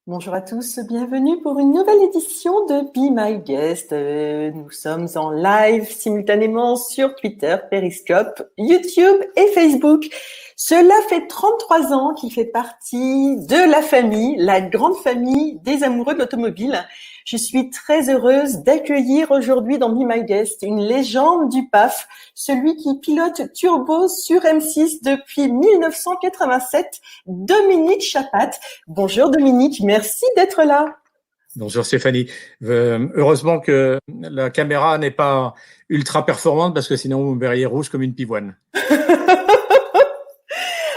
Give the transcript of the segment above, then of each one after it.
Bonjour à tous, bienvenue pour une nouvelle édition de Be My Guest. Nous sommes en live simultanément sur Twitter, Periscope, YouTube et Facebook. Cela fait 33 ans qu'il fait partie de la famille, la grande famille des amoureux de l'automobile. Je suis très heureuse d'accueillir aujourd'hui dans Be My Guest une légende du PAF, celui qui pilote Turbo sur M6 depuis 1987, Dominique Chapat. Bonjour Dominique, merci d'être là. Bonjour Stéphanie. Heureusement que la caméra n'est pas ultra performante parce que sinon vous me verriez rouge comme une pivoine.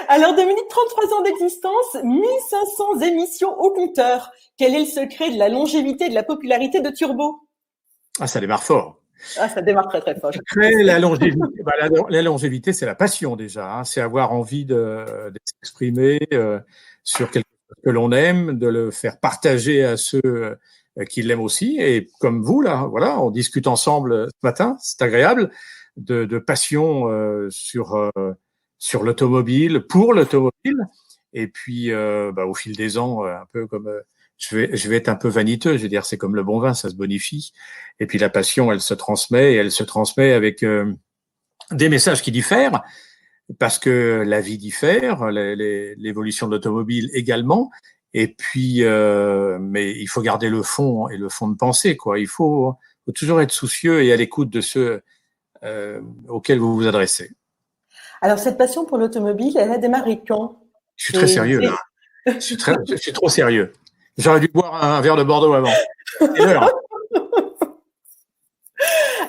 Alors Dominique, 33 ans d'existence, 1500 émissions au compteur. Quel est le secret de la longévité et de la popularité de Turbo? Ah, ça démarre fort. Ah, ça démarre très très fort. La longévité, la longévité, c'est la passion déjà. Hein. C'est avoir envie de s'exprimer sur quelque chose que l'on aime, de le faire partager à ceux qui l'aiment aussi. Et comme vous, là, voilà, on discute ensemble ce matin. C'est agréable de passion sur l'automobile, pour l'automobile. Et puis, au fil des ans, un peu comme je vais être un peu vaniteux, je veux dire, c'est comme le bon vin, ça se bonifie. Et puis la passion, elle se transmet, et elle se transmet avec des messages qui diffèrent, parce que la vie diffère, l'évolution de l'automobile également. Et puis, mais il faut garder le fond et le fond de pensée, quoi. Il faut toujours être soucieux et à l'écoute de ceux auxquels vous vous adressez. Alors cette passion pour l'automobile, elle a démarré quand? Je suis très sérieux là. Je suis trop sérieux. J'aurais dû boire un verre de Bordeaux avant. C'est l'heure.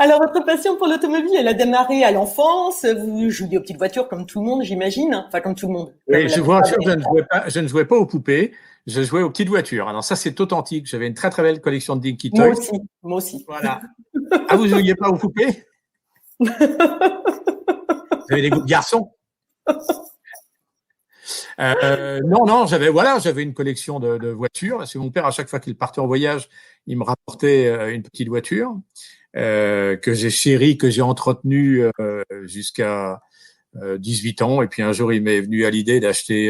Alors, votre passion pour l'automobile, elle a démarré à l'enfance. Vous jouiez aux petites voitures comme tout le monde, j'imagine. Enfin, comme tout le monde. Oui, je ne jouais pas aux poupées. Je jouais aux petites voitures. Alors ça, c'est authentique. J'avais une très très belle collection de Dinky Toys. Moi aussi. Voilà. Ah, vous jouiez pas aux poupées? Vous avez des goûts de garçon? Non, j'avais une collection de voitures. C'est mon père, à chaque fois qu'il partait en voyage, il me rapportait une petite voiture que j'ai chérie, que j'ai entretenue jusqu'à 18 ans. Et puis un jour, il m'est venu à l'idée d'acheter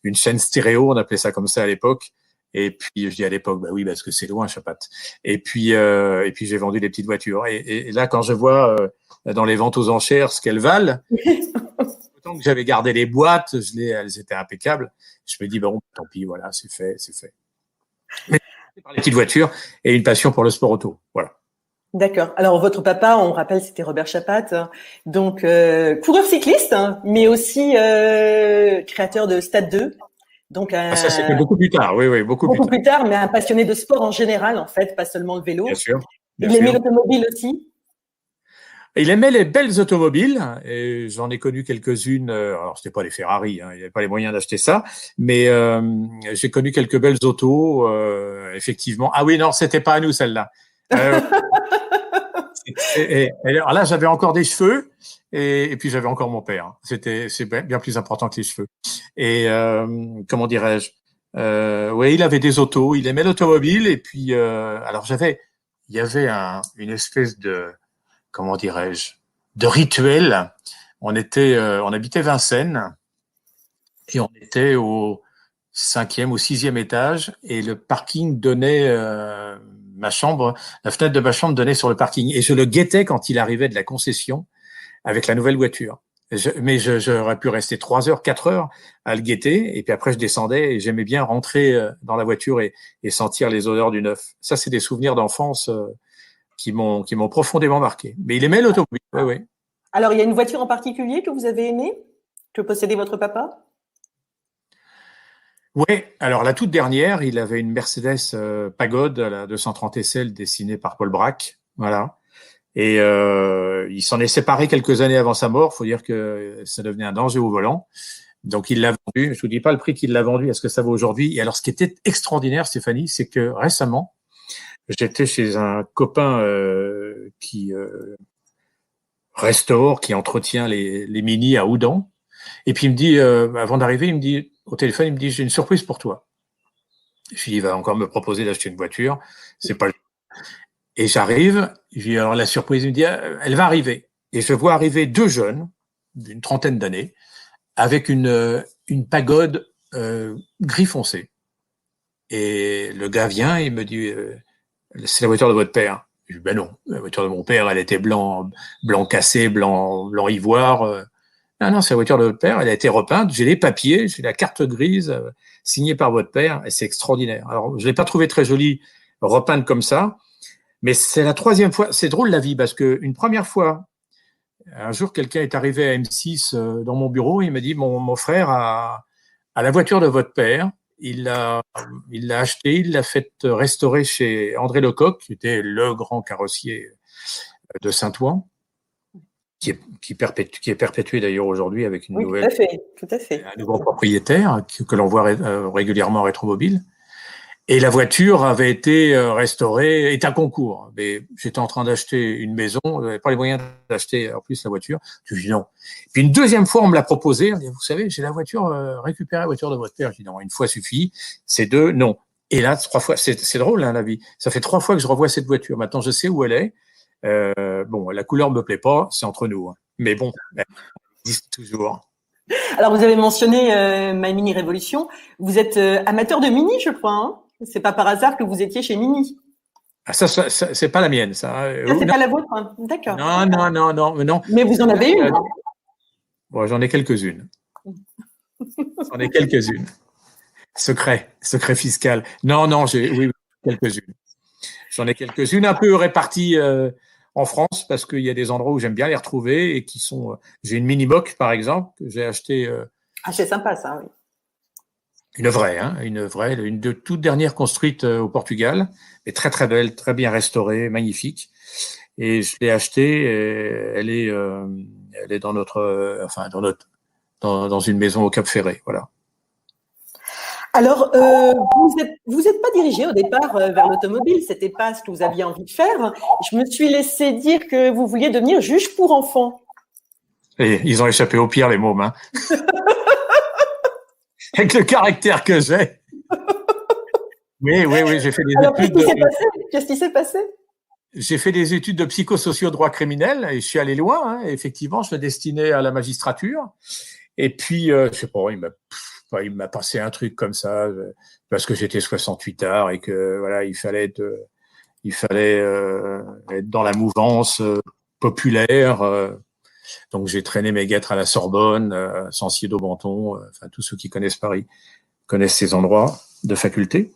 une chaîne stéréo, on appelait ça comme ça à l'époque. Et puis je dis à l'époque, bah oui, parce que c'est loin, Chapat. Et puis j'ai vendu des petites voitures. Et là, quand je vois dans les ventes aux enchères ce qu'elles valent. Que j'avais gardé les boîtes, elles étaient impeccables. Je me dis, bon, tant pis, voilà, c'est fait. Mais par les petites voitures et une passion pour le sport auto. Voilà. D'accord. Alors, votre papa, on rappelle, c'était Robert Chapat, donc coureur cycliste, mais aussi créateur de Stade 2. Donc, ça, c'était beaucoup plus tard, oui, beaucoup plus tard, mais un passionné de sport en général, en fait, pas seulement le vélo. Bien sûr. Il aimait l'automobile aussi. Il aimait les belles automobiles et j'en ai connu quelques-unes. Alors c'était pas les Ferrari, il n'y avait pas les moyens d'acheter ça, mais j'ai connu quelques belles autos, effectivement. Ah oui, non, c'était pas à nous celle-là. Alors là, j'avais encore des cheveux et puis j'avais encore mon père. C'est bien plus important que les cheveux. Et comment dirais-je oui, il avait des autos, il aimait l'automobile et puis alors il y avait une espèce de comment dirais-je, de rituel. On habitait Vincennes et on était au 5e ou 6e étage et le parking donnait la fenêtre de ma chambre donnait sur le parking et je le guettais quand il arrivait de la concession avec la nouvelle voiture. Mais j'aurais pu rester 3 heures, 4 heures à le guetter et puis après je descendais et j'aimais bien rentrer dans la voiture et sentir les odeurs du neuf. Ça, c'est des souvenirs d'enfance qui m'ont profondément marqué. Mais il aimait l'automobile, oui. Alors, il y a une voiture en particulier que vous avez aimée, que possédait votre papa? Oui, alors la toute dernière, il avait une Mercedes Pagode, la 230 SL dessinée par Paul Braque, voilà. Et il s'en est séparé quelques années avant sa mort. Faut dire que ça devenait un danger au volant. Donc il l'a vendu. Je vous dis pas le prix qu'il l'a vendu, à ce que ça vaut aujourd'hui. Et alors, ce qui était extraordinaire, Stéphanie, c'est que récemment, j'étais chez un copain qui restaure, qui entretient les Mini à Oudan. Et puis il me dit, avant d'arriver, il me dit au téléphone, il me dit, j'ai une surprise pour toi. Je lui dis, il va encore me proposer d'acheter une voiture. C'est pas. Et j'arrive. Je lui dis, alors la surprise, il me dit, elle va arriver. Et je vois arriver 2 jeunes d'une trentaine d'années avec une Pagode gris foncé. Et le gars vient, il me dit, c'est la voiture de votre père. Je dis, ben non, la voiture de mon père, elle était blanc cassé, blanc ivoire. Non, non, c'est la voiture de votre père, elle a été repeinte, j'ai les papiers, j'ai la carte grise signée par votre père, et c'est extraordinaire. Alors, je l'ai pas trouvé très jolie, repeinte comme ça, mais c'est la troisième fois. C'est drôle la vie, parce que une première fois, un jour, quelqu'un est arrivé à M6 dans mon bureau, et il m'a dit, mon frère a la voiture de votre père, il l'a acheté, il l'a fait restaurer chez André Lecoq, qui était le grand carrossier de Saint-Ouen, qui est perpétué d'ailleurs aujourd'hui avec une Oui, nouvelle, tout à fait. un nouveau propriétaire que l'on voit régulièrement à Rétromobile. Et la voiture avait été restaurée, est à concours. Mais j'étais en train d'acheter une maison, je n'avais pas les moyens d'acheter en plus la voiture. Je dis non. Puis une deuxième fois, on me l'a proposé. On dit, vous savez, j'ai la voiture, récupérez la voiture de votre père. Je dis non, une fois suffit. C'est deux, non. Et là, 3 fois, c'est drôle, hein, la vie. Ça fait 3 fois que je revois cette voiture. Maintenant, je sais où elle est. Bon, la couleur me plaît pas, c'est entre nous. Hein. Mais bon, elle existe toujours. Alors, vous avez mentionné My Mini Révolution. Vous êtes amateur de Mini, je crois. Hein, c'est pas par hasard que vous étiez chez Mini. Ah, ça c'est pas la mienne, ça. Ça, c'est pas la vôtre, hein. D'accord. Non. Mais vous en avez une. Bon, j'en ai quelques-unes. J'en ai quelques-unes. Secret fiscal. Non, oui, quelques-unes. J'en ai quelques-unes un peu réparties en France parce qu'il y a des endroits où j'aime bien les retrouver et qui sont. J'ai une mini-moque par exemple que j'ai achetée. Ah, c'est sympa ça, oui. Une vraie, une de toutes dernières construite au Portugal, et très très belle, très bien restaurée, magnifique. Et je l'ai achetée. Elle est dans dans une maison au Cap Ferret, voilà. Alors, vous êtes pas dirigé au départ vers l'automobile, c'était pas ce que vous aviez envie de faire. Je me suis laissé dire que vous vouliez devenir juge pour enfants. Et ils ont échappé au pire, les mômes, hein. Avec le caractère que j'ai. Oui, j'ai fait des études. Qu'est-ce qui s'est passé? J'ai fait des études de psychosociaux droit criminel et je suis allé loin. Hein. Effectivement, je me destinais à la magistrature. Et puis, je sais pas, il m'a passé un truc comme ça parce que j'étais 68 art et que voilà, il fallait être dans la mouvance populaire. Donc, j'ai traîné mes guêtres à la Sorbonne, Censier d'Aubenton, enfin tous ceux qui connaissent Paris connaissent ces endroits de faculté.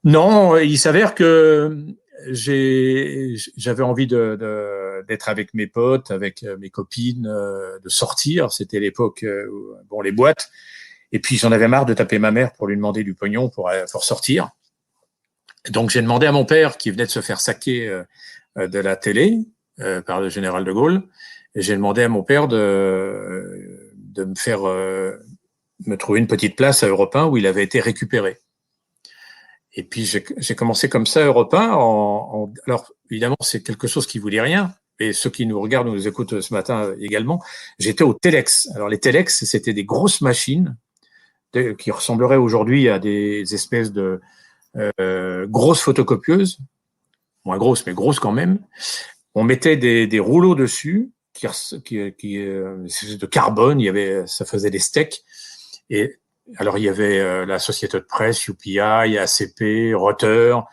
Non, il s'avère que j'avais envie d'être avec mes potes, avec mes copines, de sortir. C'était l'époque, les boîtes. Et puis j'en avais marre de taper ma mère pour lui demander du pognon pour sortir. Donc j'ai demandé à mon père, qui venait de se faire saquer de la télé par le général de Gaulle, et j'ai demandé à mon père de me faire me trouver une petite place à Europe 1 où il avait été récupéré. Et puis j'ai commencé comme ça Europe 1 alors évidemment c'est quelque chose qui vous dit rien, et ceux qui nous regardent ou nous écoutent ce matin également, j'étais au Telex. Alors les Telex, c'était des grosses machines qui ressembleraient aujourd'hui à des espèces de grosses photocopieuses, moins grosses mais grosses quand même. On mettait des rouleaux dessus de carbone, ça faisait des steaks. Et alors il y avait la société de presse, UPI, ACP, Reuters,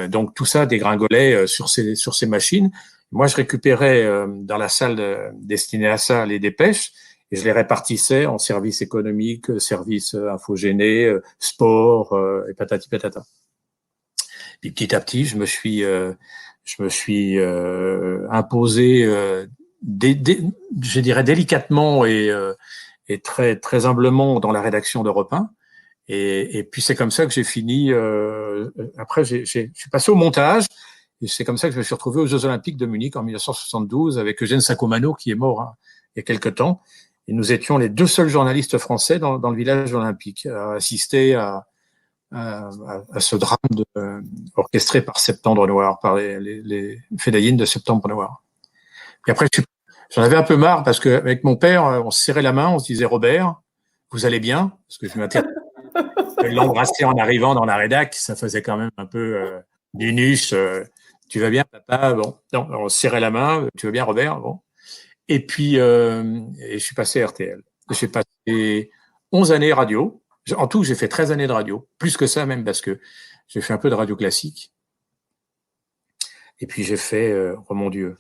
donc tout ça dégringolait sur ces machines. Moi, je récupérais dans la salle destinée à ça les dépêches et je les répartissais en services économiques, services infogénés, sport et patati patata. Puis petit à petit, je me suis imposé, je dirais délicatement et très très humblement dans la rédaction d'Europe 1. Et puis c'est comme ça que j'ai fini. Après, je suis passé au montage. Et c'est comme ça que je me suis retrouvé aux Jeux Olympiques de Munich en 1972 avec Eugène Sacomano qui est mort il y a quelque temps. Et nous étions les 2 seuls journalistes français dans le village olympique à assister à ce drame orchestré par Septembre Noir, par les fédayines de Septembre Noir. Et après, j'en avais un peu marre parce qu'avec mon père, on se serrait la main, on se disait Robert, vous allez bien? Parce que je m'intéressais de l'embrasser en arrivant dans la rédac, ça faisait quand même un peu d'unus. Tu vas bien, papa? Bon, non, on se serrait la main. Tu vas bien, Robert? Bon. Et puis, je suis passé à RTL. J'ai passé 11 années radio En tout, j'ai fait 13 années de radio. Plus que ça même, parce que j'ai fait un peu de radio classique. Et puis j'ai fait, oh mon Dieu,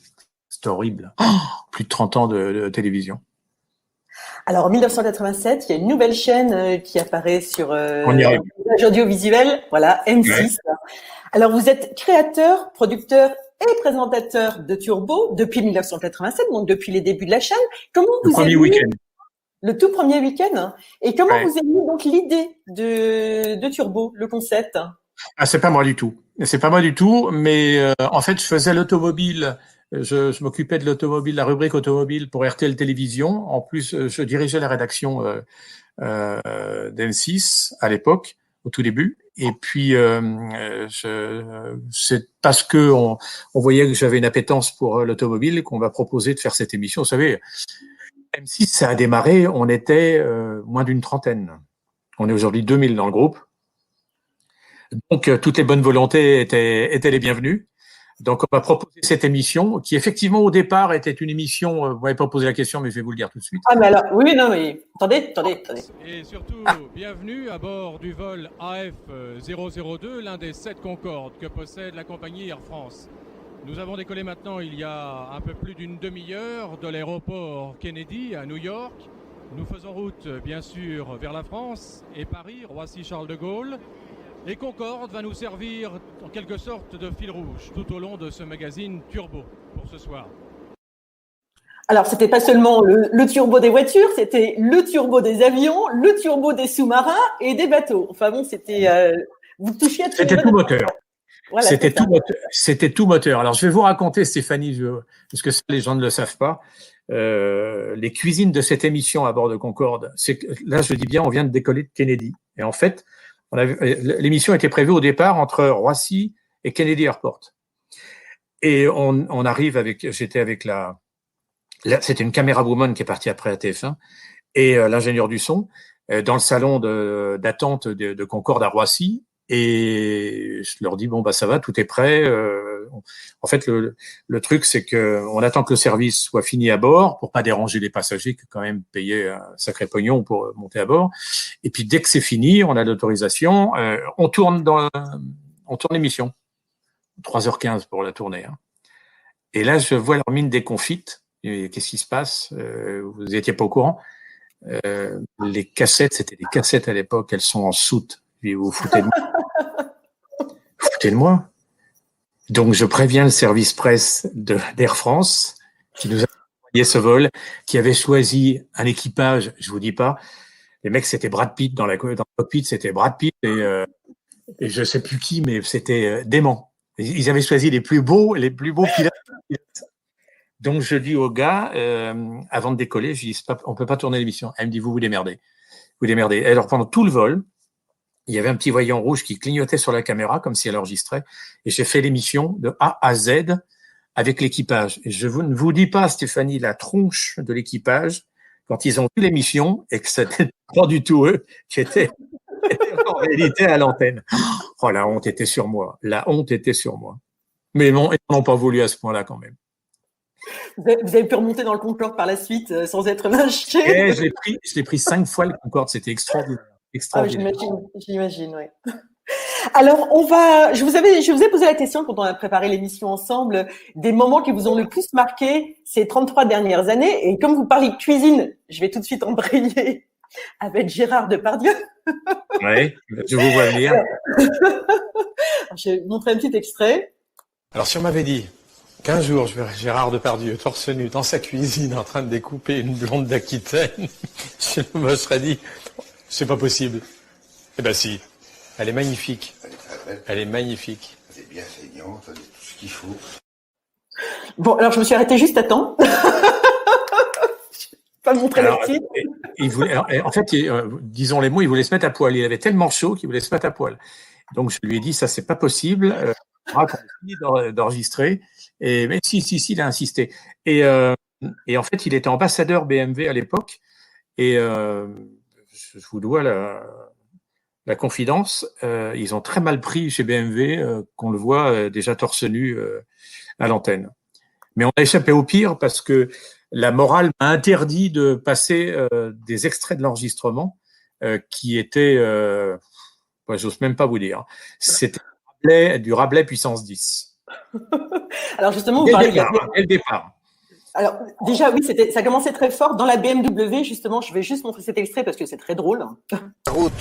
c'est horrible, plus de 30 ans de télévision. Alors, en 1987, il y a une nouvelle chaîne qui apparaît sur On y arrive. audiovisuel, voilà, M6. Ouais. Alors, vous êtes créateur, producteur et présentateur de Turbo depuis 1987, donc depuis les débuts de la chaîne. Comment Le vous premier est week-end. le tout premier week-end? Et comment Ouais. vous est venue donc l'idée de Turbo, le concept? Ah, c'est pas moi du tout. C'est pas moi du tout, mais en fait, je faisais l'automobile. Je m'occupais de l'automobile, la rubrique automobile pour RTL Télévision. En plus, je dirigeais la rédaction d'M6 à l'époque, au tout début. Et puis, c'est parce que on voyait que j'avais une appétence pour l'automobile qu'on m'a proposé de faire cette émission. Vous savez, M6, ça a démarré, on était moins d'une trentaine. On est aujourd'hui 2000 dans le groupe. Donc, toutes les bonnes volontés étaient les bienvenues. Donc, on m'a proposé cette émission qui, effectivement, au départ, était une émission, vous m'avez pas posé la question, mais je vais vous le dire tout de suite. Ah, mais alors, oui, non, mais attendez. Et surtout, bienvenue à bord du vol AF002, l'un des 7 Concorde que possède la compagnie Air France. Nous avons décollé maintenant il y a un peu plus d'une demi-heure de l'aéroport Kennedy à New York. Nous faisons route, bien sûr, vers la France et Paris, Roissy-Charles de Gaulle. Et Concorde va nous servir en quelque sorte de fil rouge tout au long de ce magazine Turbo pour ce soir. Alors, c'était pas seulement le turbo des voitures, c'était le turbo des avions, le turbo des sous-marins et des bateaux. Enfin bon, c'était vous touchiez à tout. C'était tout moteur. Voilà, c'était tout moteur. Alors, je vais vous raconter, Stéphanie, parce que ça, les gens ne le savent pas, les cuisines de cette émission à bord de Concorde. Là, je dis bien, on vient de décoller de Kennedy. Et en fait, l'émission était prévue au départ entre Roissy et Kennedy Airport. Et on arrive j'étais avec c'était une caméra woman qui est partie après à TF1 et l'ingénieur du son dans le salon d'attente de Concorde à Roissy. Et je leur dis, bon, bah, ça va, tout est prêt. En fait, le truc, c'est que on attend que le service soit fini à bord pour pas déranger les passagers qui quand même payaient un sacré pognon pour monter à bord. Et puis, dès que c'est fini, on a l'autorisation, on tourne l'émission. 3h15 pour la tournée. Hein. Et là, je vois leur mine déconfite. Et qu'est-ce qui se passe? Vous n'étiez pas au courant? Les cassettes, c'était des cassettes à l'époque, elles sont en soute. Vous foutez de moi. Vous foutez de moi. Donc, je préviens le service presse d'Air France qui nous a envoyé ce vol, qui avait choisi un équipage, je vous dis pas, les mecs, c'était Brad Pitt dans le cockpit, c'était Brad Pitt et je sais plus qui, mais c'était dément. Ils avaient choisi les plus beaux pilotes. Donc, je dis au gars, avant de décoller, je dis, on peut pas tourner l'émission. Elle me dit, vous démerdez. Vous démerdez. Et alors, pendant tout le vol, il y avait un petit voyant rouge qui clignotait sur la caméra comme si elle enregistrait. Et j'ai fait l'émission de A à Z avec l'équipage. Et je ne vous dis pas, Stéphanie, la tronche de l'équipage quand ils ont vu l'émission et que c'était pas du tout eux qui étaient en réalité à l'antenne. Oh, la honte était sur moi. La honte était sur moi. Mais non, ils n'ont pas voulu à ce point-là quand même. Vous avez pu remonter dans le Concorde par la suite sans être lynché. Et je l'ai pris 5 fois le Concorde. C'était extraordinaire. Ah, j'imagine, oui. Alors, je vous ai posé la question quand on a préparé l'émission ensemble, des moments qui vous ont le plus marqué ces 33 dernières années. Et comme vous parlez de cuisine, je vais tout de suite embrayer avec Gérard Depardieu. Oui, je vous vois venir. Je vais vous montrer un petit extrait. Alors, si on m'avait dit qu'un jour je verrais Gérard Depardieu torse nu dans sa cuisine en train de découper une blonde d'Aquitaine, je me serais dit, c'est pas possible. Eh ben si, elle est magnifique. Elle est magnifique. Elle est bien saignante, elle est tout ce qu'il faut. Bon, alors je me suis arrêtée juste à temps. Pas montrer le titre. En fait, disons les mots, il voulait se mettre à poil. Il avait tellement chaud qu'il voulait se mettre à poil. Donc je lui ai dit, ça c'est pas possible. On a fini d'enregistrer. Mais si, il a insisté. Et en fait, il était ambassadeur BMW à l'époque. Et je vous dois la confidence. Ils ont très mal pris chez BMW qu'on le voit déjà torse nu à l'antenne. Mais on a échappé au pire parce que la morale m'a interdit de passer des extraits de l'enregistrement qui était, j'ose même pas vous dire, c'était du Rabelais puissance 10. Alors justement, vous parlez de la... Dès le départ. Alors déjà, oui, ça commençait très fort dans la BMW. Justement, je vais juste montrer cet extrait parce que c'est très drôle. Route,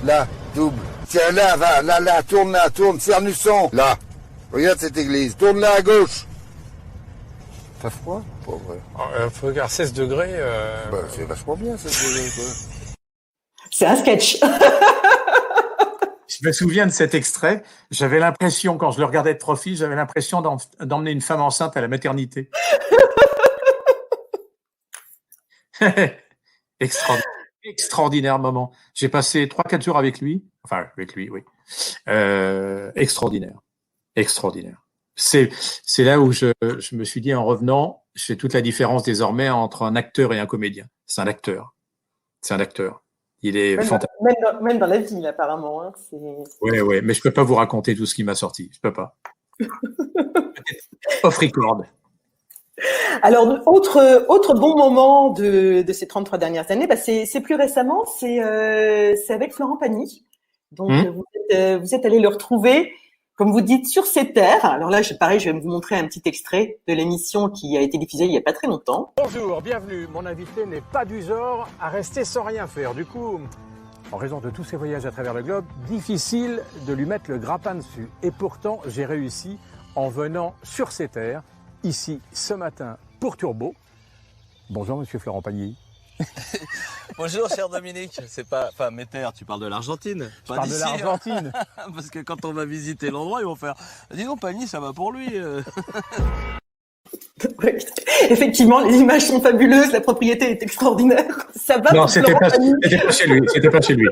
là, double. Tiens, là, va, là, tourne, Cernusson. Là, regarde cette église, tourne là à gauche. T'as froid? Pas vrai. Faut regarder 16 degrés. Bah, c'est vachement bien, 16 degrés, quoi. C'est un sketch. Je me souviens de cet extrait. J'avais l'impression, quand je le regardais de profil, j'avais l'impression d'emmener une femme enceinte à la maternité. Extraordinaire moment. J'ai passé 3-4 jours avec lui. Enfin, avec lui, oui. Extraordinaire. C'est là où je me suis dit, en revenant, je fais toute la différence désormais entre un acteur et un comédien. C'est un acteur. Il est fantastique. Même dans la ville, apparemment. Hein, oui, mais je peux pas vous raconter tout ce qui m'a sorti. Je peux pas. Off record. Alors, autre bon moment de ces 33 dernières années, c'est plus récemment, c'est avec Florent Pagny. Donc, vous êtes allé le retrouver, comme vous dites, sur ses terres. Alors là, pareil, je vais vous montrer un petit extrait de l'émission qui a été diffusée il y a pas très longtemps. Bonjour, bienvenue. Mon invité n'est pas du genre à rester sans rien faire. Du coup, en raison de tous ses voyages à travers le globe, difficile de lui mettre le grappin dessus. Et pourtant, j'ai réussi en venant sur ses terres, ici, ce matin, pour Turbo. Bonjour, monsieur Florent Pagny. Bonjour, cher Dominique. C'est pas, enfin, mes terres, tu parles de l'Argentine. Je parle de l'Argentine. Parce que quand on va visiter l'endroit, ils vont faire, dis donc, Pagny, ça va pour lui. Ouais. Effectivement, les images sont fabuleuses, la propriété est extraordinaire. Ça va. Non, c'était pas chez lui.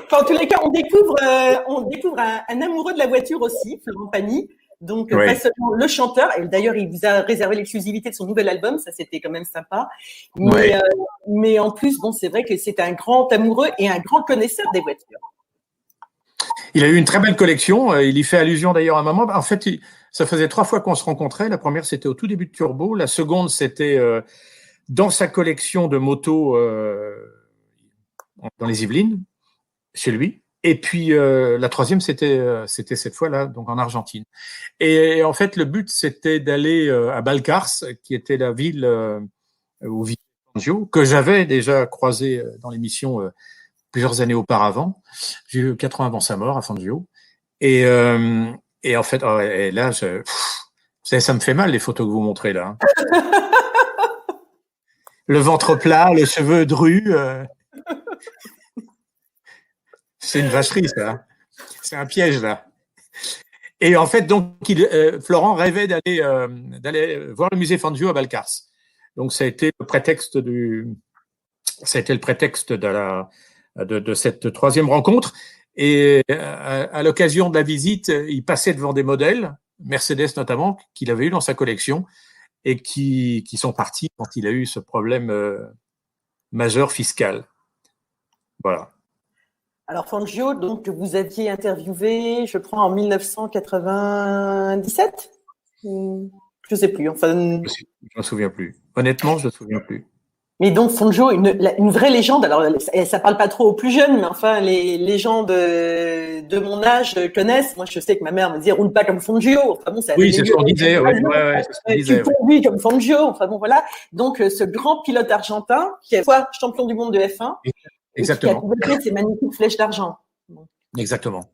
Enfin, en tous les cas, on découvre un amoureux de la voiture aussi, Florent Pagny. Donc, oui. Pas seulement le chanteur, et d'ailleurs, il vous a réservé l'exclusivité de son nouvel album, ça c'était quand même sympa. Mais en plus, bon, c'est vrai que c'est un grand amoureux et un grand connaisseur des voitures. Il a eu une très belle collection, il y fait allusion d'ailleurs à un moment. En fait, ça faisait 3 fois qu'on se rencontrait. La première, c'était au tout début de Turbo. La seconde, c'était dans sa collection de motos dans les Yvelines, chez lui. Et puis la troisième, c'était cette fois-là, donc en Argentine. Et en fait, le but, c'était d'aller à Balcarce, qui était la ville où vivait Fangio, que j'avais déjà croisé dans l'émission plusieurs années auparavant. J'ai eu 4 ans avant sa mort à Fangio. Et en fait, et là, ça me fait mal les photos que vous montrez là. Hein. Le ventre plat, les cheveux drus. C'est une vacherie, ça. C'est un piège, là. Et en fait, donc, Florent rêvait d'aller voir le musée Fangio à Balcarce. Donc, ça a été le prétexte de cette troisième rencontre. Et à l'occasion de la visite, il passait devant des modèles, Mercedes notamment, qu'il avait eu dans sa collection et qui sont partis quand il a eu ce problème majeur fiscal. Voilà. Alors, Fangio, donc, que vous aviez interviewé, je crois, en 1997 ? Je sais plus. Enfin, je ne me souviens plus. Honnêtement, je ne me souviens plus. Mais donc, Fangio, une vraie légende. Alors, ça parle pas trop aux plus jeunes, mais enfin, les gens de mon âge connaissent. Moi, je sais que ma mère me disait, roule pas comme Fangio. Enfin bon, oui, c'est ce qu'on disait. Tu conduis comme Fangio. Enfin bon, voilà. Donc, ce grand pilote argentin, qui est fois champion du monde de F1. Exactement. Et qui a ces magnifiques flèches d'argent. Exactement.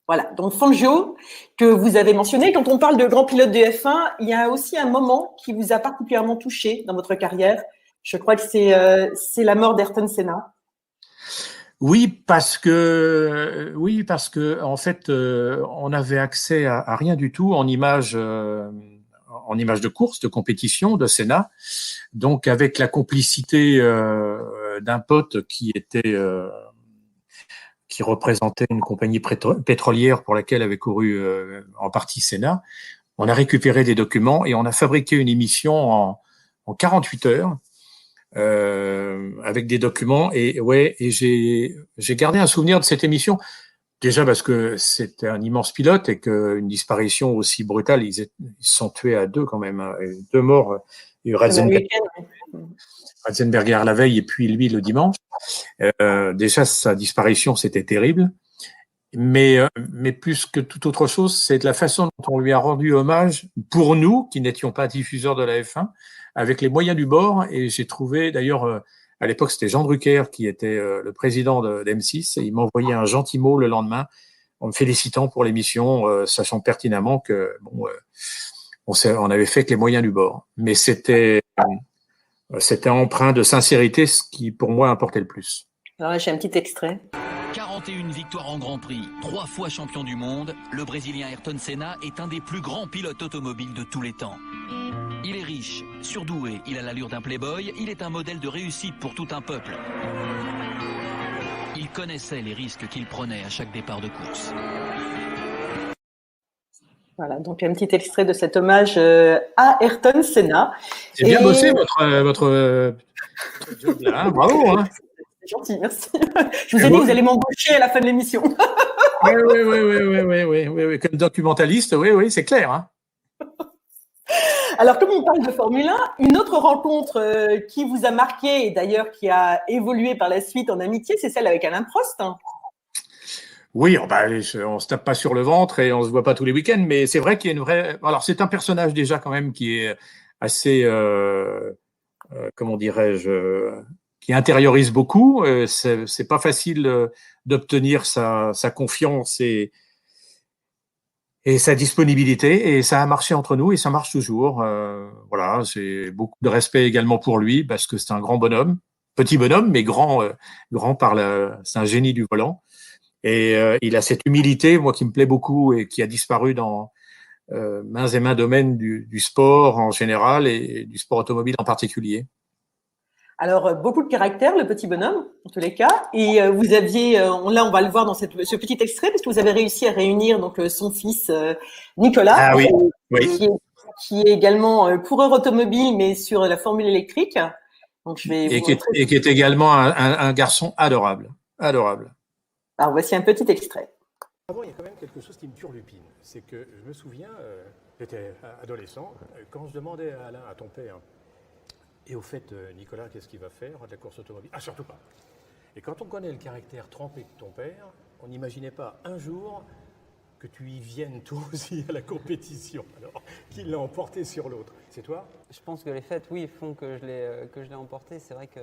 Voilà. Donc, Fangio, que vous avez mentionné, quand on parle de grand pilote de F1, il y a aussi un moment qui vous a particulièrement touché dans votre carrière. Je crois que c'est la mort d'Ayrton Senna. Oui, parce que en fait, on avait accès à rien du tout en images de course, de compétition, de Senna. Donc, avec la complicité d'un pote qui représentait une compagnie pétrolière pour laquelle avait couru en partie Senna, on a récupéré des documents et on a fabriqué une émission en 48 heures avec des documents. Et j'ai gardé un souvenir de cette émission. Déjà parce que c'était un immense pilote et qu'une disparition aussi brutale, ils se sont tués à 2 quand même, 2 morts. Ratzenberger la veille et puis lui le dimanche. Déjà, sa disparition, c'était terrible. Mais plus que toute autre chose, c'est de la façon dont on lui a rendu hommage pour nous, qui n'étions pas diffuseurs de la F1, avec les moyens du bord. Et j'ai trouvé, d'ailleurs, à l'époque, c'était Jean Drucker qui était le président d'M6, et il m'a envoyé un gentil mot le lendemain en me félicitant pour l'émission, sachant pertinemment que on avait fait que les moyens du bord. Mais c'était empreint de sincérité, ce qui pour moi importait le plus. Alors là, j'ai un petit extrait. 41 victoires en Grand Prix, 3 fois champion du monde, le Brésilien Ayrton Senna est un des plus grands pilotes automobiles de tous les temps. Il est riche, surdoué, il a l'allure d'un playboy, il est un modèle de réussite pour tout un peuple. Il connaissait les risques qu'il prenait à chaque départ de course. Voilà, donc un petit extrait de cet hommage à Ayrton Senna. C'est bien bossé votre job là, hein, bravo. Hein. C'est gentil, merci. Je vous ai dit que vous allez m'embaucher à la fin de l'émission. Oui, comme documentaliste, oui, c'est clair. Hein. Alors, comme on parle de Formule 1, une autre rencontre qui vous a marqué et d'ailleurs qui a évolué par la suite en amitié, c'est celle avec Alain Prost. Oui, on se tape pas sur le ventre et on se voit pas tous les week-ends, mais c'est vrai qu'il y a une vraie. Alors, c'est un personnage déjà quand même qui est assez, comment dirais-je, qui intériorise beaucoup. C'est pas facile d'obtenir sa confiance et sa disponibilité, et ça a marché entre nous et ça marche toujours. Voilà, j'ai beaucoup de respect également pour lui parce que c'est un grand bonhomme, petit bonhomme mais grand c'est un génie du volant. Et il a cette humilité, moi, qui me plaît beaucoup et qui a disparu dans mains et mains domaines du sport en général et du sport automobile en particulier. Alors, beaucoup de caractère, le petit bonhomme, en tous les cas. Et vous aviez, là, on va le voir dans ce petit extrait, parce que vous avez réussi à réunir donc son fils Nicolas, ah, oui. Qui est également coureur automobile, mais sur la formule électrique. Donc, je vais qui est également un garçon adorable. Alors, voici un petit extrait. Avant, il y a quand même quelque chose qui me turlupine. C'est que je me souviens, j'étais adolescent, quand je demandais à Alain, à ton père, et au fait, Nicolas, qu'est-ce qu'il va faire de la course automobile? Ah, surtout pas. Et quand on connaît le caractère trempé de ton père, on n'imaginait pas un jour que tu y viennes toi aussi à la compétition, alors qu'il l'a emporté sur l'autre. C'est toi? Je pense que les faits, oui, font que je l'ai emporté. C'est vrai que,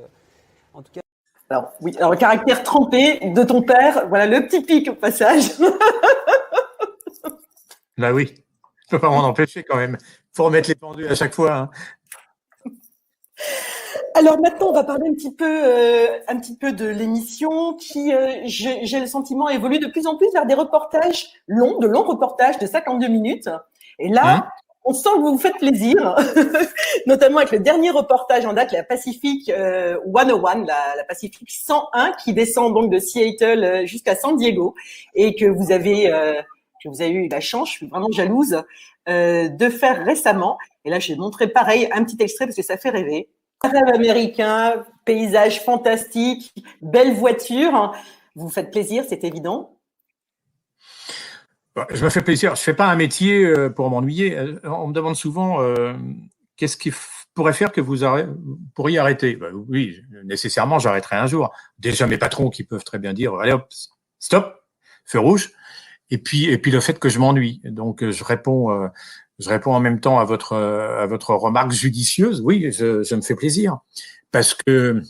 en tout cas. Alors, oui, alors le caractère trempé de ton père, voilà le petit pic au passage. Bah oui, je peux pas m'en empêcher quand même. Faut remettre les pendules à chaque fois. Hein. Alors maintenant, on va parler un petit peu de l'émission qui, j'ai le sentiment, évolue de plus en plus vers des reportages longs, de longs reportages de 52 minutes. Et là, on sent que vous vous faites plaisir, notamment avec le dernier reportage en date, la Pacific 101, la Pacific 101, qui descend donc de Seattle jusqu'à San Diego, et que vous avez eu la chance, je suis vraiment jalouse, de faire récemment. Et là, j'ai montré pareil un petit extrait parce que ça fait rêver. Rêve américain, paysage fantastique, belle voiture. Vous vous faites plaisir, c'est évident. Je me fais plaisir. Je fais pas un métier pour m'ennuyer. On me demande souvent qu'est-ce qui pourrait faire que vous pourriez arrêter. Oui, nécessairement, j'arrêterai un jour. Déjà, mes patrons qui peuvent très bien dire allez hop, stop, feu rouge. Et puis le fait que je m'ennuie. Donc je réponds en même temps à votre remarque judicieuse. Oui, je me fais plaisir parce que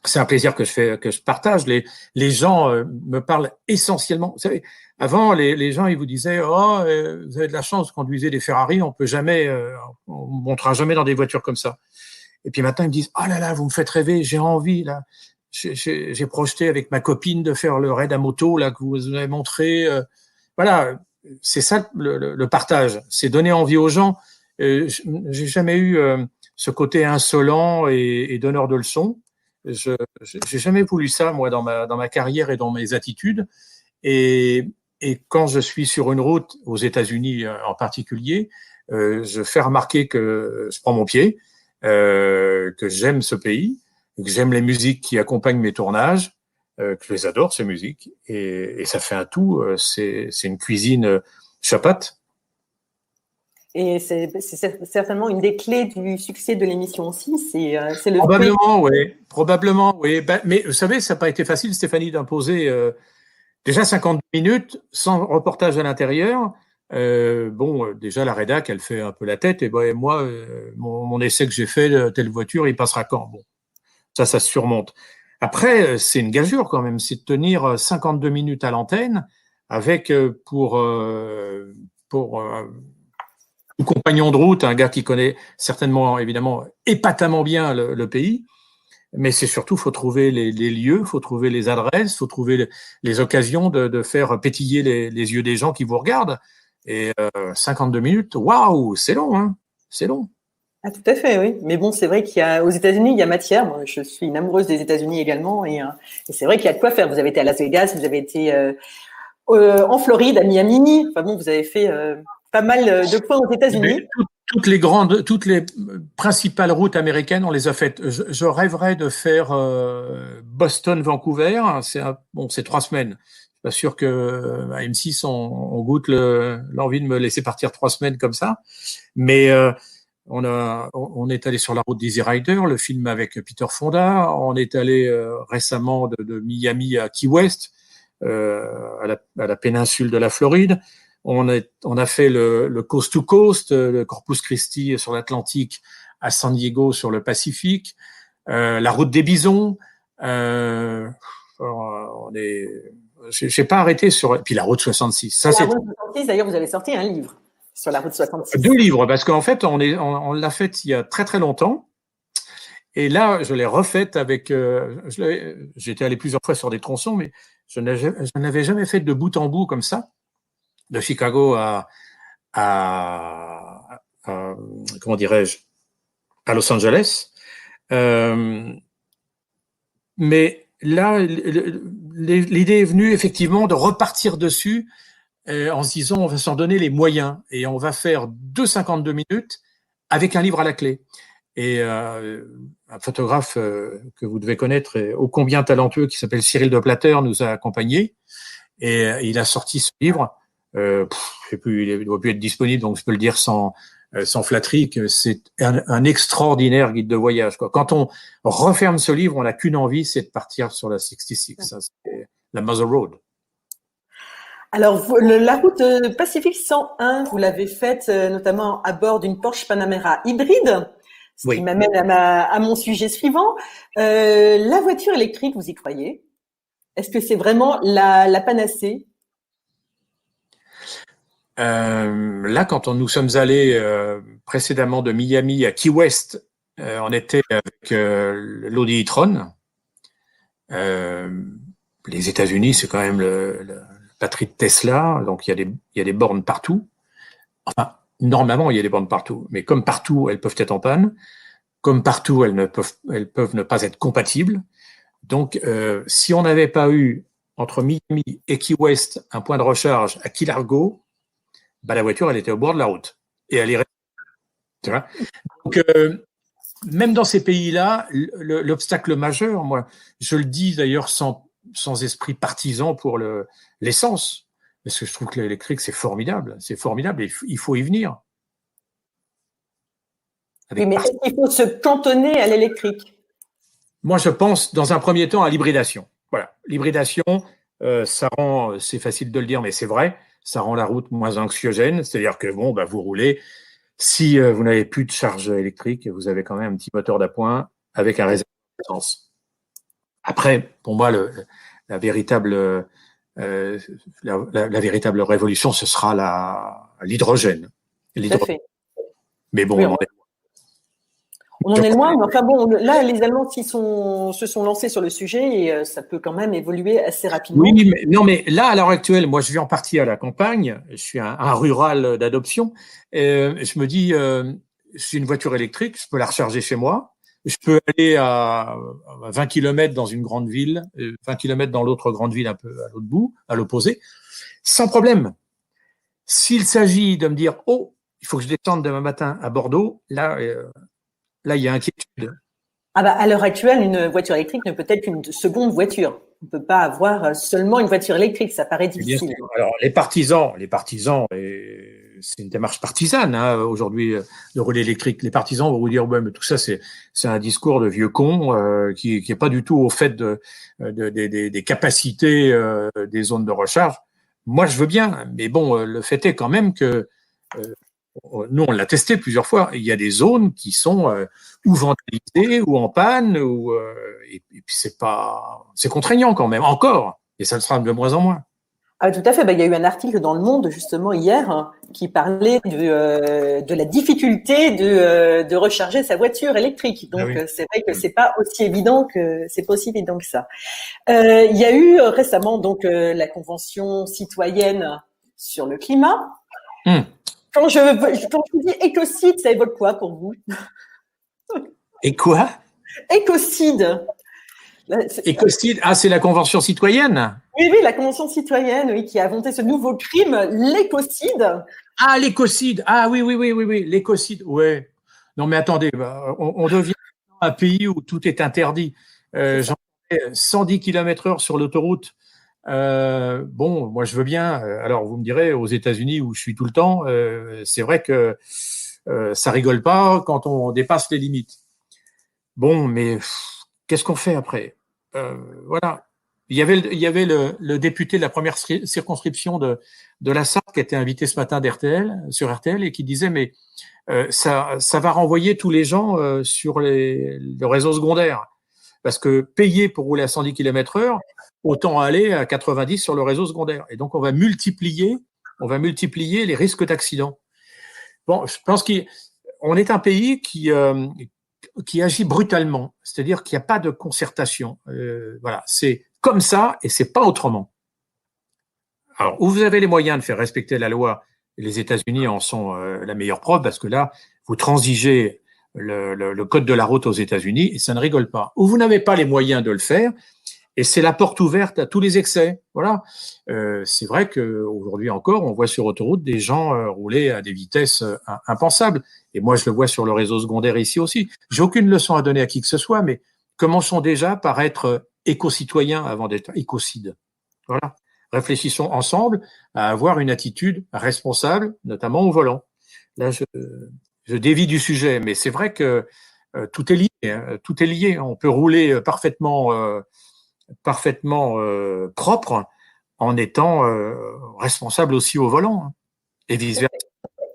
c'est un plaisir que je partage. Les gens me parlent essentiellement. Vous savez, avant les gens ils vous disaient vous avez de la chance, vous conduisez des Ferrari, on montera jamais dans des voitures comme ça. Et puis maintenant ils me disent oh là là, vous me faites rêver, j'ai envie là. J'ai projeté avec ma copine de faire le raid à moto là que vous avez montré. Voilà, c'est ça le partage, c'est donner envie aux gens. J'ai jamais eu ce côté insolent et donneur de leçons. J'ai jamais voulu ça moi dans ma carrière et dans mes attitudes. Et quand je suis sur une route aux États-Unis en particulier, je fais remarquer que je prends mon pied, que j'aime ce pays, que j'aime les musiques qui accompagnent mes tournages. Que je les adore ces musiques et ça fait un tout. C'est une cuisine chapatte. Et c'est certainement une des clés du succès de l'émission aussi, c'est le Probablement, oui. Ben, mais vous savez, ça n'a pas été facile, Stéphanie, d'imposer déjà 50 minutes sans reportage à l'intérieur. Déjà, la rédac, elle fait un peu la tête. Et moi, mon essai que j'ai fait de telle voiture, il passera quand? Bon, ça se surmonte. Après, c'est une gageure quand même, c'est de tenir 52 minutes à l'antenne avec pour compagnon de route, un gars qui connaît certainement, évidemment, épatamment bien le pays. Mais c'est surtout, faut trouver les lieux, faut trouver les adresses, faut trouver les occasions de faire pétiller les yeux des gens qui vous regardent. Et 52 minutes, waouh, c'est long, hein, c'est long. Ah, tout à fait, oui. Mais bon, c'est vrai aux États-Unis, il y a matière. Moi, je suis une amoureuse des États-Unis également, et c'est vrai qu'il y a de quoi faire. Vous avez été à Las Vegas, vous avez été en Floride, à Miami. Enfin bon, vous avez fait pas mal de points aux États-Unis. Toutes les principales routes américaines, on les a faites. Je rêverais de faire Boston-Vancouver. C'est 3 semaines. Je suis pas sûr que à M6 on goûte l'envie de me laisser partir 3 semaines comme ça. Mais on est allé sur la route d'Easy Rider, le film avec Peter Fonda. On est allé récemment de Miami à Key West, à la péninsule de la Floride. On a fait le Coast to Coast, le Corpus Christi sur l'Atlantique, à San Diego sur le Pacifique, la route des Bisons. J'ai pas arrêté puis la route 66. Ça, la route 66, d'ailleurs, vous avez sorti un livre sur la route 66. 2 livres, parce qu'en fait, on l'a faite il y a très très longtemps. Et là, je l'ai refaite avec. J'étais allé plusieurs fois sur des tronçons, mais je n'avais jamais fait de bout en bout comme ça, de Chicago à comment dirais-je, à Los Angeles. Mais là, l'idée est venue effectivement de repartir dessus en se disant on va s'en donner les moyens et on va faire 52 minutes avec un livre à la clé. Et un photographe que vous devez connaître, ô combien talentueux, qui s'appelle Cyril de Plater, nous a accompagnés et il a sorti ce livre. Je sais plus, il doit plus être disponible, donc je peux le dire sans flatterie que c'est un extraordinaire guide de voyage, quoi. Quand on referme ce livre, on n'a qu'une envie, c'est de partir sur la 66, ça, c'est la Mother Road. Alors, la route Pacifique 101, vous l'avez faite notamment à bord d'une Porsche Panamera hybride, ce qui m'amène à mon sujet suivant. La voiture électrique, vous y croyez? Est-ce que c'est vraiment la panacée? Là, quand nous sommes allés précédemment de Miami à Key West, on était avec l'Audi e-tron. Les États-Unis, c'est quand même la patrie de Tesla, donc il y a des bornes partout. Enfin, normalement, il y a des bornes partout, mais comme partout, elles peuvent être en panne. Comme partout, elles peuvent ne pas être compatibles. Donc, si on n'avait pas eu entre Miami et Key West un point de recharge à Key Largo, la voiture, elle était au bord de la route. Et elle irait. Tu vois ? Donc, même dans ces pays-là, l'obstacle majeur, moi, je le dis d'ailleurs sans esprit partisan pour l'essence, parce que je trouve que l'électrique, c'est formidable, et il faut y venir. Oui, mais est-ce qu'il faut se cantonner à l'électrique? Moi, je pense, dans un premier temps, à l'hybridation. Voilà, l'hybridation, ça rend, c'est facile de le dire, mais c'est vrai, ça rend la route moins anxiogène, c'est-à-dire que vous roulez. Si vous n'avez plus de charge électrique, vous avez quand même un petit moteur d'appoint avec un réservoir d'essence. Après, pour moi, la véritable révolution, ce sera l'hydrogène. Mais bon, oui, on en est loin, mais enfin bon, là, les Allemands se sont lancés sur le sujet et ça peut quand même évoluer assez rapidement. Oui, mais là, à l'heure actuelle, moi, je vis en partie à la campagne. Je suis un rural d'adoption. Je me dis, j'ai une voiture électrique, je peux la recharger chez moi. Je peux aller à 20 km dans une grande ville, 20 km dans l'autre grande ville un peu à l'autre bout, à l'opposé, sans problème. S'il s'agit de me dire, oh, il faut que je descende demain matin à Bordeaux, là, il y a inquiétude. À l'heure actuelle, une voiture électrique ne peut être qu'une seconde voiture. On ne peut pas avoir seulement une voiture électrique, ça paraît difficile. Alors, les partisans, et c'est une démarche partisane hein, aujourd'hui de relais électrique. Les partisans vont vous dire ouais, mais tout ça c'est un discours de vieux con qui est pas du tout au fait des capacités des zones de recharge. Moi je veux bien, mais bon le fait est quand même que nous on l'a testé plusieurs fois. Il y a des zones qui sont ou vandalisées ou en panne ou et puis c'est contraignant quand même encore et ça le sera de moins en moins. Ah, tout à fait. Il y a eu un article dans Le Monde justement hier hein, qui parlait de la difficulté de recharger sa voiture électrique. Donc oui. C'est vrai que c'est pas aussi évident que ça. Il y a eu récemment donc la convention citoyenne sur le climat. Quand je vous dis écocide, ça évoque quoi pour vous? Et quoi? Écocide. Écocide, c'est la Convention citoyenne? Oui, la Convention citoyenne, oui, qui a inventé ce nouveau crime, l'écocide. Ah, l'écocide. Ah oui, l'écocide. Ouais. Non, mais attendez, on devient un pays où tout est interdit. J'en ai 110 km/h sur l'autoroute. Bon, moi je veux bien. Alors vous me direz, aux États-Unis où je suis tout le temps, c'est vrai que ça rigole pas quand on dépasse les limites. Bon, mais qu'est-ce qu'on fait après? Voilà. Il y avait le député de la première circonscription de la Sarthe qui a été invité ce matin sur RTL et qui disait mais ça va renvoyer tous les gens sur le réseau secondaire parce que payer pour rouler à 110 km/h, autant aller à 90 sur le réseau secondaire. Et donc on va multiplier les risques d'accident. Bon, je pense qu'on est un pays qui agit brutalement, c'est-à-dire qu'il n'y a pas de concertation. Voilà, c'est comme ça et c'est pas autrement. Alors, où vous avez les moyens de faire respecter la loi, les États-Unis en sont la meilleure preuve parce que là, vous transigez le code de la route aux États-Unis et ça ne rigole pas. Où vous n'avez pas les moyens de le faire et c'est la porte ouverte à tous les excès. Voilà. C'est vrai qu'aujourd'hui encore, on voit sur autoroute des gens rouler à des vitesses impensables. Et moi, je le vois sur le réseau secondaire ici aussi. J'ai aucune leçon à donner à qui que ce soit, mais commençons déjà par être éco-citoyens avant d'être écocides. Voilà. Réfléchissons ensemble à avoir une attitude responsable, notamment au volant. Là, je dévie du sujet, mais c'est vrai que tout est lié. Hein, tout est lié. On peut rouler parfaitement propre en étant responsable aussi au volant. Hein, et vice-versa.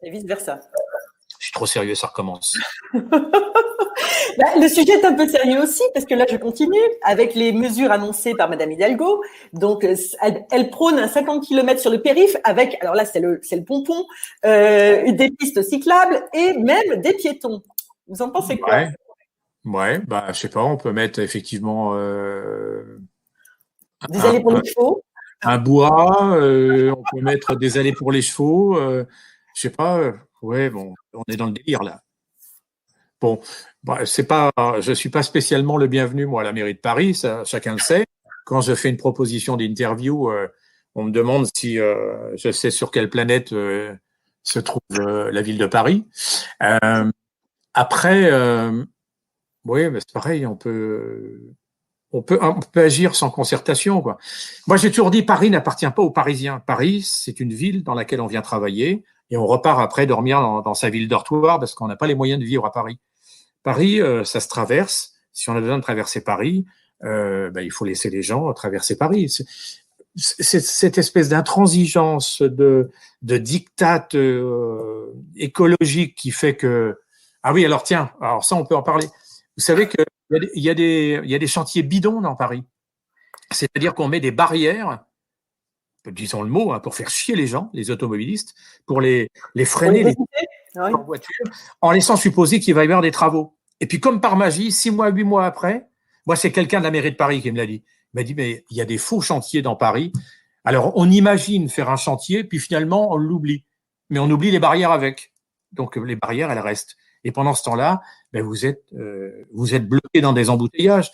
Et vice-versa. Je suis trop sérieux, ça recommence. Le sujet est un peu sérieux aussi, parce que là, je continue avec les mesures annoncées par Madame Hidalgo. Donc, elle prône un 50 km sur le périph' avec, alors là, c'est le pompon, des pistes cyclables et même des piétons. Vous en pensez quoi? Ouais, je sais pas, on peut mettre effectivement des allées pour les chevaux. Un bois, on peut mettre des allées pour les chevaux. Je sais pas, ouais, bon, on est dans le délire là. Bon, je suis pas spécialement le bienvenu moi à la mairie de Paris, ça, chacun le sait. Quand je fais une proposition d'interview, on me demande si je sais sur quelle planète se trouve la ville de Paris. Après, oui, mais c'est pareil, on peut agir sans concertation, quoi. Moi, j'ai toujours dit, Paris n'appartient pas aux Parisiens. Paris, c'est une ville dans laquelle on vient travailler et on repart après dormir dans sa ville dortoir parce qu'on n'a pas les moyens de vivre à Paris. Paris, ça se traverse. Si on a besoin de traverser Paris, il faut laisser les gens traverser Paris. C'est cette espèce d'intransigeance, de diktat écologique qui fait que... Ah oui, alors tiens, alors ça, on peut en parler. Vous savez qu'il y a des chantiers bidons dans Paris. C'est-à-dire qu'on met des barrières, disons le mot, hein, pour faire chier les gens, les automobilistes, pour les freiner en voiture, en laissant supposer qu'il va y avoir des travaux. Et puis, comme par magie, 6 mois, 8 mois après, moi, c'est quelqu'un de la mairie de Paris qui me l'a dit. Il m'a dit, mais il y a des faux chantiers dans Paris. Alors, on imagine faire un chantier, puis finalement, on l'oublie. Mais on oublie les barrières avec. Donc, les barrières, elles restent. Et pendant ce temps-là, vous êtes bloqué dans des embouteillages.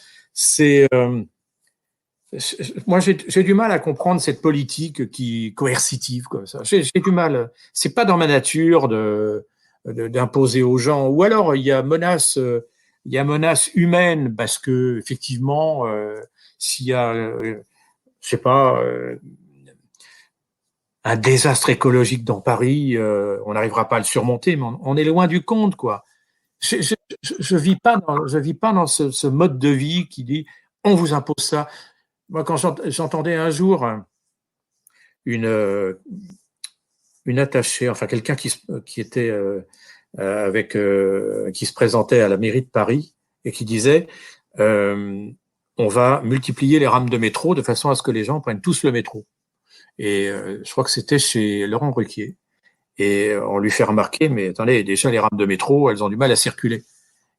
Moi, j'ai du mal à comprendre cette politique coercitive comme ça. J'ai du mal. C'est pas dans ma nature d'imposer aux gens. Ou alors il y a menace humaine parce que effectivement, s'il y a, je sais pas, un désastre écologique dans Paris, on n'arrivera pas à le surmonter, mais on est loin du compte, quoi. Je vis pas dans ce mode de vie qui dit on vous impose ça. Moi, quand j'entendais un jour une attachée, enfin quelqu'un qui était qui se présentait à la mairie de Paris et qui disait on va multiplier les rames de métro de façon à ce que les gens prennent tous le métro. Et je crois que c'était chez Laurent Ruquier. Et on lui fait remarquer, mais attendez, déjà les rames de métro, elles ont du mal à circuler.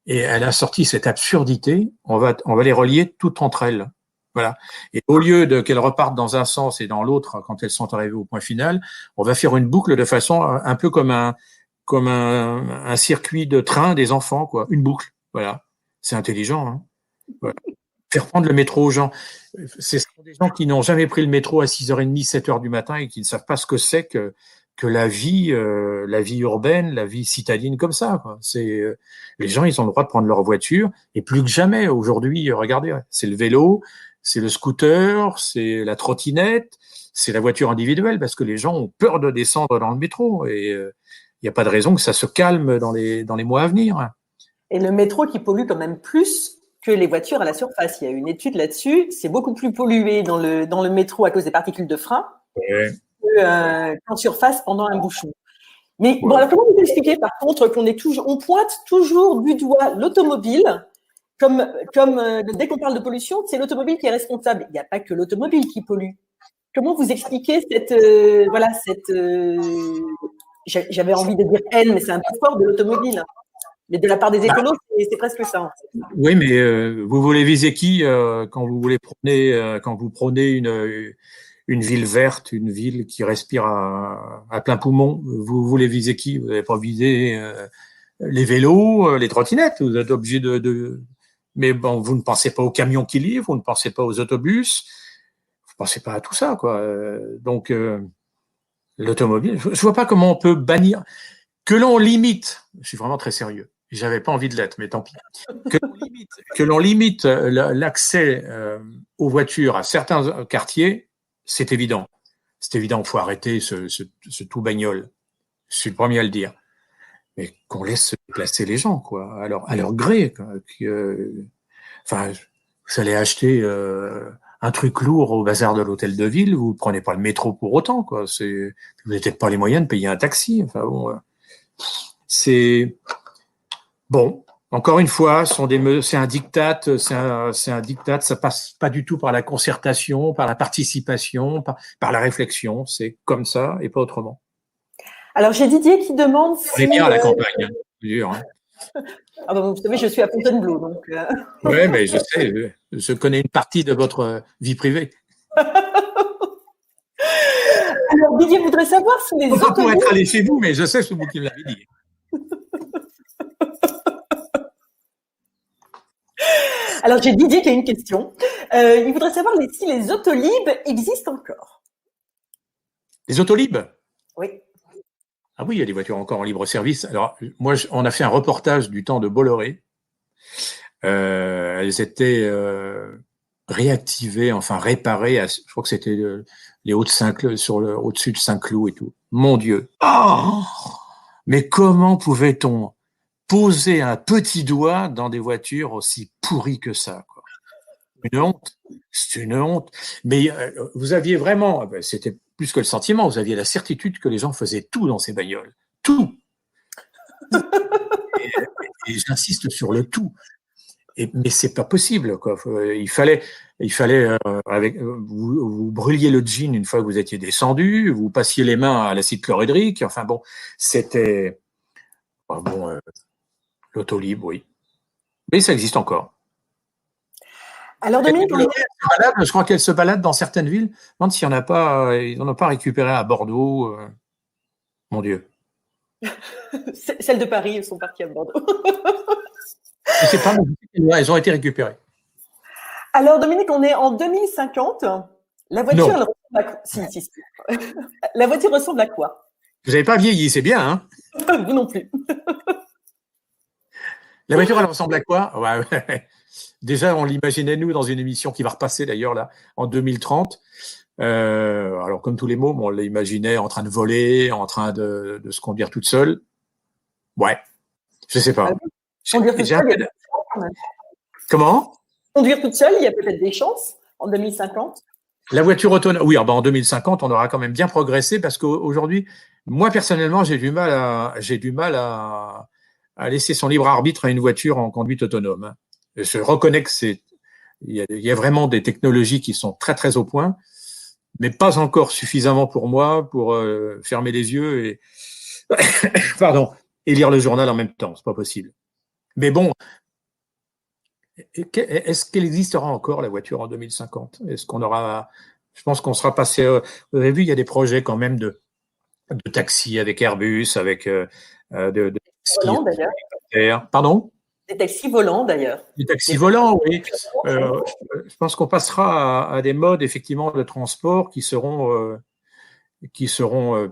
Et elle a sorti cette absurdité, on va les relier toutes entre elles. Voilà. Et au lieu de qu'elles repartent dans un sens et dans l'autre quand elles sont arrivées au point final, on va faire une boucle de façon un peu comme un circuit de train des enfants, quoi. Une boucle. Voilà. C'est intelligent, hein. Voilà. Faire prendre le métro aux gens. Ce sont des gens qui n'ont jamais pris le métro à 6h30, 7h du matin et qui ne savent pas ce que c'est que la vie urbaine, la vie citadine comme ça, quoi. Les gens, ils ont le droit de prendre leur voiture et plus que jamais aujourd'hui, regardez, c'est le vélo, c'est le scooter, c'est la trottinette, c'est la voiture individuelle parce que les gens ont peur de descendre dans le métro et il n'y a pas de raison que ça se calme dans les mois à venir. Et le métro qui pollue quand même plus que les voitures à la surface. Il y a une étude là-dessus. C'est beaucoup plus pollué dans le métro à cause des particules de frein qu'en surface pendant un bouchon. Mais bon, alors comment vous expliquez par contre on pointe toujours du doigt l'automobile comme dès qu'on parle de pollution, c'est l'automobile qui est responsable. Il n'y a pas que l'automobile qui pollue. Comment vous expliquez j'avais envie de dire haine, mais c'est un peu fort de l'automobile. Mais de la part des écolos, c'est presque ça. En fait. Oui, mais vous voulez viser qui quand vous prenez une ville verte, une ville qui respire à plein poumon? Vous voulez viser qui? Vous n'avez pas visé les vélos, les trottinettes. Vous êtes obligé Mais bon, vous ne pensez pas aux camions qui livrent, vous ne pensez pas aux autobus, vous ne pensez pas à tout ça, quoi. Donc, l'automobile, je vois pas comment on peut bannir, que l'on limite, je suis vraiment très sérieux, j'avais pas envie de l'être, mais tant pis, que l'on limite l'accès aux voitures à certains quartiers, c'est évident. C'est évident, il faut arrêter ce tout bagnole. Je suis le premier à le dire. Mais qu'on laisse se déplacer les gens, quoi, à leur gré. Quoi, enfin, vous allez acheter un truc lourd au bazar de l'hôtel de ville, vous prenez pas le métro pour autant, quoi. Vous n'avez peut-être pas les moyens de payer un taxi. Enfin bon, c'est bon. Encore une fois, c'est un diktat, ça passe pas du tout par la concertation, par la participation, par la réflexion. C'est comme ça et pas autrement. Alors, j'ai Didier qui demande si… On est bien à la campagne, dur. Hein. Ah ben, vous savez, je suis à Fontainebleau, donc… Oui, mais je sais, je connais une partie de votre vie privée. Alors, Didier voudrait savoir si les autobus… Pas pour être allé chez vous, mais je sais, c'est vous qui me l'avez dit. Alors, j'ai Didier qui a une question. Il voudrait savoir si les Autolib existent encore. Les Autolib ? Oui. Ah oui, il y a des voitures encore en libre service. Alors, moi, on a fait un reportage du temps de Bolloré. Elles étaient réactivées, enfin réparées. Je crois que c'était les Hauts-de-Saint-Cloud, au-dessus de Saint-Cloud et tout. Mon Dieu. Oh, mais comment pouvait-on poser un petit doigt dans des voitures aussi pourries que ça, quoi. Une honte. C'est une honte. Mais vous aviez vraiment, c'était plus que le sentiment, vous aviez la certitude que les gens faisaient tout dans ces bagnoles. Tout. Et j'insiste sur le tout. Mais c'est pas possible, quoi. Il fallait vous brûliez le jean une fois que vous étiez descendu, vous passiez les mains à l'acide chlorhydrique. Enfin bon, c'était l'Autolib, oui. Mais ça existe encore. Alors Dominique, je crois qu'elle se balade dans certaines villes. Je me demande s'il n'y en a pas, ils n'en ont pas récupéré à Bordeaux. Mon Dieu. Celles de Paris, elles sont parties à Bordeaux. C'est pas elles ont été récupérées. Alors Dominique, on est en 2050. La voiture, elle ressemble à quoi ? Si. La voiture ressemble à quoi ? Vous n'avez pas vieilli, c'est bien, hein ? Vous non plus. La voiture, elle ressemble à quoi ? Ouais. Déjà, on l'imaginait, nous, dans une émission qui va repasser, d'ailleurs, là, en 2030. Alors comme tous les mômes, on l'imaginait en train de voler, en train de se conduire toute seule. Ouais, je sais pas. Conduire toute seule, il y a peut-être des chances, quand même. Comment? Conduire toute seule, il y a peut-être des chances en 2050. La voiture autonome, oui, en 2050, on aura quand même bien progressé parce qu'aujourd'hui, moi personnellement, j'ai du mal à laisser son libre arbitre à une voiture en conduite autonome. Je reconnais que il y a vraiment des technologies qui sont très très au point, mais pas encore suffisamment pour moi pour fermer les yeux et pardon, et lire le journal en même temps. C'est pas possible. Mais bon, est-ce qu'elle existera encore la voiture en 2050? Est-ce qu'on aura? Je pense qu'on sera passé. Vous avez vu, il y a des projets quand même de taxi avec Airbus, avec de Volants, d'ailleurs. Pardon? Des taxis volants, d'ailleurs. Des taxis volants, oui. Je pense qu'on passera à des modes effectivement de transport qui seront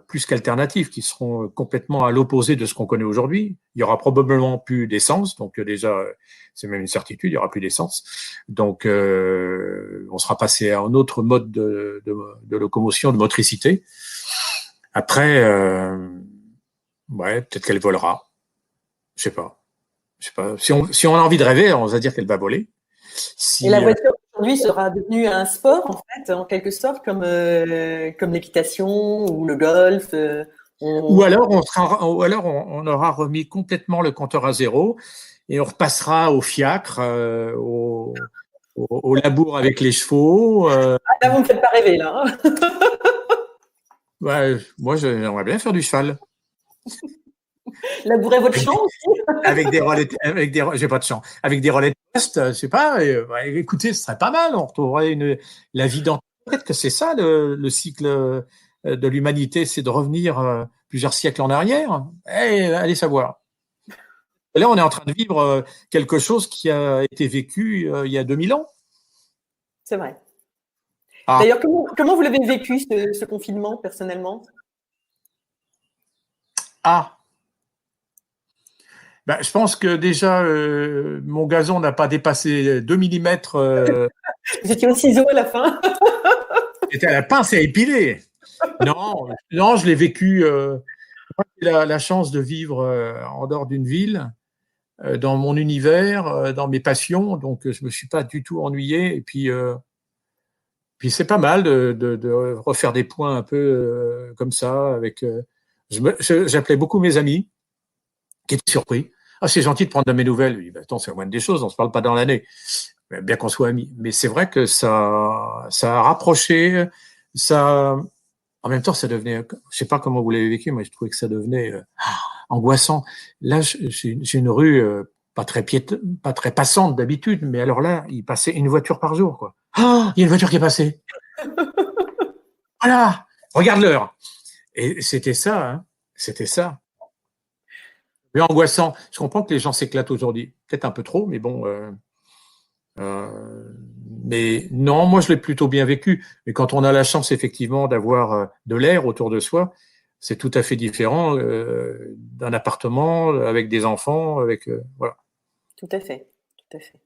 plus qu'alternatifs, qui seront complètement à l'opposé de ce qu'on connaît aujourd'hui. Il y aura probablement plus d'essence, donc déjà, c'est même une certitude, il y aura plus d'essence. Donc, on sera passé à un autre mode de locomotion, de motricité. Après, ouais, peut-être qu'elle volera. Je sais pas. Si on a envie de rêver, on va dire qu'elle va voler. Et la voiture aujourd'hui sera devenue un sport, en fait, en quelque sorte, comme l'équitation ou le golf. Ou alors on aura remis complètement le compteur à zéro et on repassera au fiacre, au labour avec les chevaux. Ah, là, vous me faites pas rêver, là. Ouais, moi, j'aimerais bien faire du cheval. Labourer votre champ aussi. Avec des relais, j'ai pas de champ. Avec des relais de poste, je sais pas. Écoutez, ce serait pas mal. On retrouverait la vie d'antan. Peut-être que c'est ça le cycle de l'humanité, c'est de revenir plusieurs siècles en arrière. Allez savoir. Et là, on est en train de vivre quelque chose qui a été vécu il y a 2000 ans. C'est vrai. Ah. D'ailleurs, comment vous l'avez vécu, ce confinement, personnellement? Ben, je pense que déjà, mon gazon n'a pas dépassé 2 mm. Vous étiez au ciseau à la fin. C'était à la pince et à épiler. Non, je l'ai vécu. Moi, j'ai la chance de vivre en dehors d'une ville, dans mon univers, dans mes passions, donc je me suis pas du tout ennuyé. Et puis c'est pas mal de refaire des points un peu comme ça. Avec, j'appelais beaucoup mes amis, qui étaient surpris. Ah, c'est gentil de prendre de mes nouvelles. Oui, ben, attends, c'est la moindre des choses, on se parle pas dans l'année, bien qu'on soit amis. Mais c'est vrai que ça a rapproché, ça. En même temps, ça devenait, je sais pas comment vous l'avez vécu, mais je trouvais que ça devenait angoissant. Là, j'ai une rue pas très passante d'habitude, mais alors là, il passait une voiture par jour, quoi. Ah, il y a une voiture qui est passée. Voilà, regarde l'heure. Et c'était ça, hein. C'était ça. Mais angoissant. Je comprends que les gens s'éclatent aujourd'hui, peut-être un peu trop, mais bon. Mais non, moi je l'ai plutôt bien vécu. Mais quand on a la chance effectivement d'avoir de l'air autour de soi, c'est tout à fait différent d'un appartement avec des enfants, avec voilà. Tout à fait, tout à fait.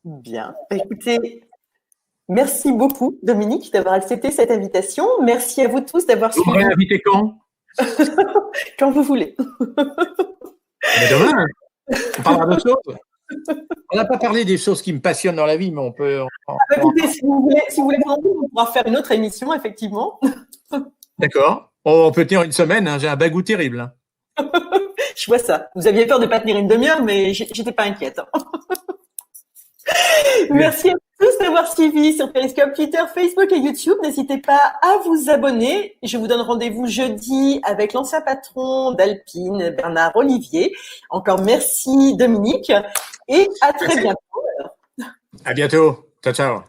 Bien. Écoutez, merci beaucoup Dominique d'avoir accepté cette invitation. Merci à vous tous d'avoir suivi. Vous m'aurez invité quand? Quand vous voulez. Mais demain, on parlera d'autres choses. On n'a pas parlé des choses qui me passionnent dans la vie, mais on peut. Écoutez, si vous voulez vraiment, on pourra faire une autre émission, effectivement. D'accord. On peut tenir une semaine, hein. J'ai un bagou terrible. Hein. Je vois ça. Vous aviez peur de ne pas tenir une demi-heure, mais j'étais pas inquiète. Merci à tous d'avoir suivi sur Periscope, Twitter, Facebook et YouTube. N'hésitez pas à vous abonner. Je vous donne rendez-vous jeudi avec l'ancien patron d'Alpine, Bernard Olivier. Encore merci Dominique et à très bientôt. À bientôt. Ciao, ciao.